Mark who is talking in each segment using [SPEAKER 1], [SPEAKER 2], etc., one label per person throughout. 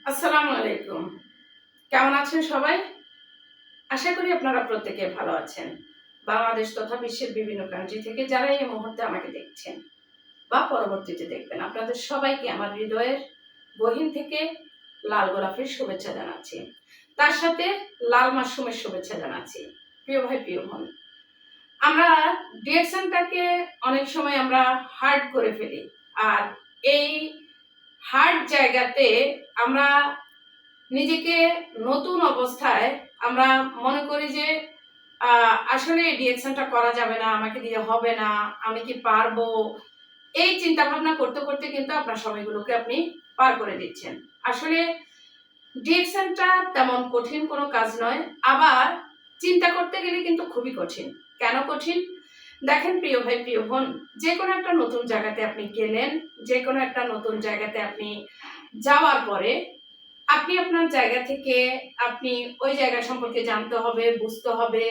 [SPEAKER 1] আসসালামু আলাইকুম। কেমন আছেন সবাই? আশা করি আপনারা প্রত্যেকে ভালো আছেন। বাংলাদেশ তথা বিশ্বের বিভিন্ন কান্ট্রি থেকে যারা এই মুহূর্তে আমাকে দেখছেন বা পরবর্তীতে দেখবেন, আপনাদের সবাইকে আমার হৃদয়ের গহীন থেকে লাল গোলাপের শুভেচ্ছা জানাচ্ছি। তার সাথে লাল মাশরুমের শুভেচ্ছা জানাচ্ছি। প্রিয় ভাই, প্রিয় বোন, আমরা ডিরেকশনটাকে অনেক সময় আমরা হার্ড করে ফেলি। আর এই হার্ড জায়গাতে আমরা নিজেকে নতুন অবস্থায় আমরা মনে করি যে আসলে এই ডিরেকশনটা করা যাবে না, আমাকে দিয়ে হবে না, আমি কি পারবো, এই চিন্তা ভাবনা করতে করতে কিন্তু আপনার সময়গুলোকে আপনি পার করে দিচ্ছেন। আসলে ডিরেকশনটা তেমন কঠিন কোনো কাজ নয়, আবার চিন্তা করতে গেলে কিন্তু খুবই কঠিন। কেন কঠিন? দেখেন প্রিয় ভাই, প্রিয় বোন, যে কোনো একটা নতুন জায়গাতে আপনি গেলেন, যে কোনো একটা নতুন জায়গাতে আপনি যাওয়ার পরে আপনি আপনার জায়গা থেকে আপনি ওই জায়গা সম্পর্কে জানতে হবে, বুঝতে হবে।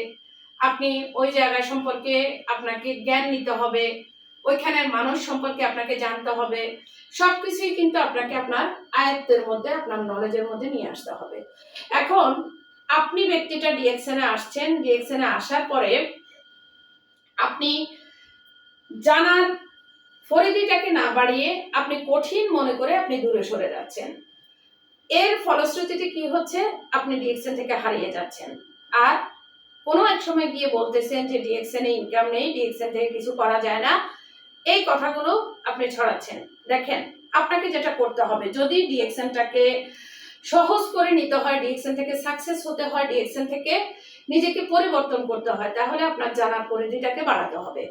[SPEAKER 1] আপনি ওই জায়গা সম্পর্কে আপনাকে জ্ঞান নিতে হবে। ওইখানের মানুষ সম্পর্কে আপনাকে জানতে হবে। সবকিছুই কিন্তু আপনাকে আপনার আয়ত্তের মধ্যে, আপনার নলেজের মধ্যে নিয়ে আসতে হবে। এখন আপনি ব্যক্তিটা ডিরেকশনে আসছেন, ডিরেকশনে আসার পরে আপনি জানার পরিধিটাকে না বাড়িয়ে আপনি কঠিন মনে করে আপনি দূরে সরে যাচ্ছেন। এর ফলশ্রুতিতে কি হচ্ছে? আপনি ডিরেকশন থেকে হারিয়ে যাচ্ছেন। আর কোনো এক সময় গিয়ে বলতেছেন যে ডিরেকশনে ইনকাম নেই, ডিরেকশন থেকে কিছু করা যায় না, এই কথাগুলো আপনি ছড়াচ্ছেন। দেখেন, আপনাকে যেটা করতে হবে, যদি ডিরেকশনটাকে সহজ করে নিতে হয়, ডিরেকশন থেকে সাকসেস হতে হয়, ডিরেকশন থেকে নিজেকে পরিবর্তন করতে হয়, তাহলে আপনার জানার পরিধিটাকে বাড়াতে হবে।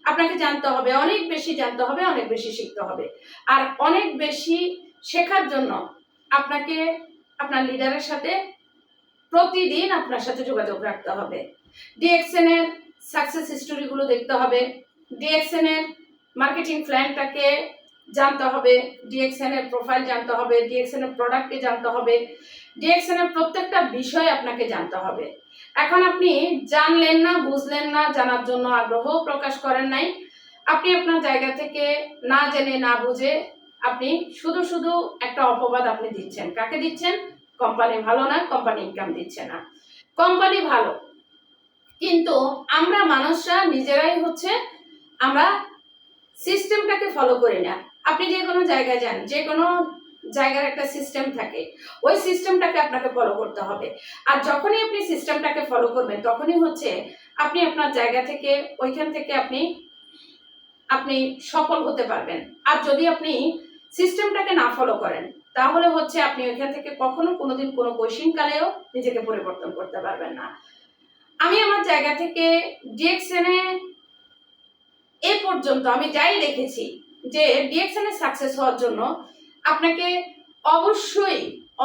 [SPEAKER 1] আপনাকে জানতে হবে, অনেক বেশি জানতে হবে, অনেক বেশি শিখতে হবে। আর অনেক বেশি শেখার জন্য আপনাকে আপনার লিডারের সাথে প্রতিদিন আপনার সাথে যোগাযোগ রাখতে হবে। ডিরেকশন এর সাকসেস স্টোরিগুলো দেখতে হবে, ডিরেকশন এর মার্কেটিং প্ল্যানটাকে জানতে হবে, ডিরেকশন এর প্রোফাইল জানতে হবে, ডিরেকশন এর প্রোডাক্টকে জানতে হবে, ডিরেকশন এর প্রত্যেকটা বিষয় আপনাকে জানতে হবে। এখন আপনি জানলেন না, বুঝলেন না, জানার জন্য আগ্রহ প্রকাশ করেন নাই, আপনি আপনার জায়গা থেকে না জেনে না বুঝে আপনি শুধু শুধু একটা অপবাদ আপনি দিচ্ছেন। কাকে দিচ্ছেন? কোম্পানি ভালো না, কোম্পানি ইনকাম দিচ্ছে না। কোম্পানি ভালো, কিন্তু আমরা মানুষরা নিজেরাই হচ্ছে আমরা সিস্টেমটাকে ফলো করি না। আপনি যে কোনো জায়গায় যান, যে কোনো জায়গার একটা সিস্টেম থাকে, ওই সিস্টেমটাকে আপনাকে ফলো করতে হবে। আর যখনই আপনি সিস্টেমটাকে ফলো করবেন, তখনই হচ্ছে আপনি আপনার জায়গা থেকে, ওইখান থেকে আপনি আপনি সফল হতে পারবেন। আর যদি আপনি সিস্টেমটাকে না ফলো করেন, তাহলে হচ্ছে আপনি ওইখান থেকে কখনো কোনোদিন কোনো কোশ্চিনকালেও নিজেকে পরিবর্তন করতে পারবেন না। আমি আমার জায়গা থেকে ডিরেকশনে এ পর্যন্ত আমি যাই দেখেছি যে ডিরেকশনে সাকসেস হওয়ার জন্য আপনাকে অবশ্যই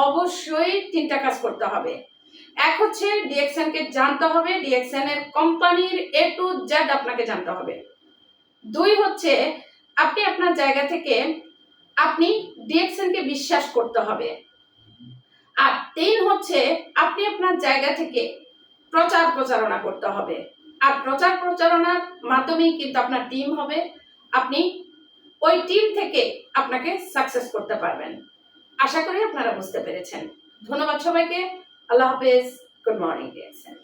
[SPEAKER 1] অবশ্যই তিনটা কাজ করতে হবে। এক হচ্ছে ডিরেকশনকে জানতে হবে, ডিরেকশনের কোম্পানির এ টু জেড আপনাকে জানতে হবে। দুই হচ্ছে আপনি আপনার জায়গা থেকে আপনি ডিরেকশনকে বিশ্বাস করতে হবে। আর তিন হচ্ছে আপনি আপনার জায়গা থেকে প্রচার প্রচারণা করতে হবে। আর প্রচার প্রচারণার মাধ্যমেই কিন্তু আপনার টিম হবে, আপনি ওই টিম থেকে আপনাকে সাকসেস করতে পারবেন। আশা করি আপনারা বুঝতে পেরেছেন। ধন্যবাদ সবাইকে। আল্লাহ হাফেজ। Good morning direction.